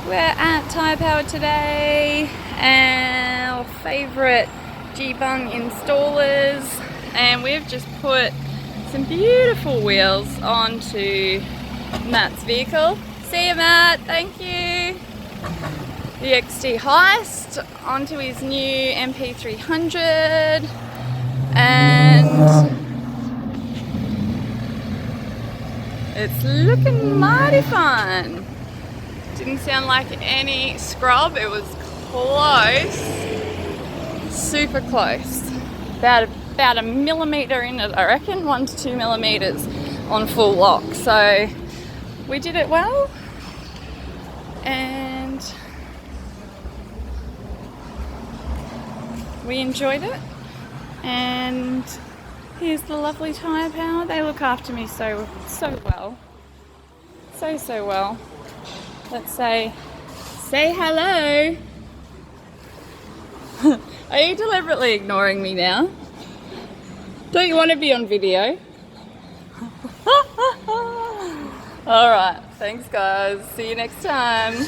We're at Tyre Power today, our favourite G-Bung installers, and we've just put some beautiful wheels onto Matt's vehicle. See you, Matt, thank you. The XD Heist onto his new MP300, and it's looking mighty fun. Didn't sound like any scrub, it was close, super close. About a millimetre in it, I reckon, 1 to 2 millimetres on full lock. So we did it well, and we enjoyed it. And here's the lovely Tyre Power. They look after me so well, so well. Let's say hello. Are you deliberately ignoring me now? Don't you want to be on video? Alright, thanks guys. See you next time.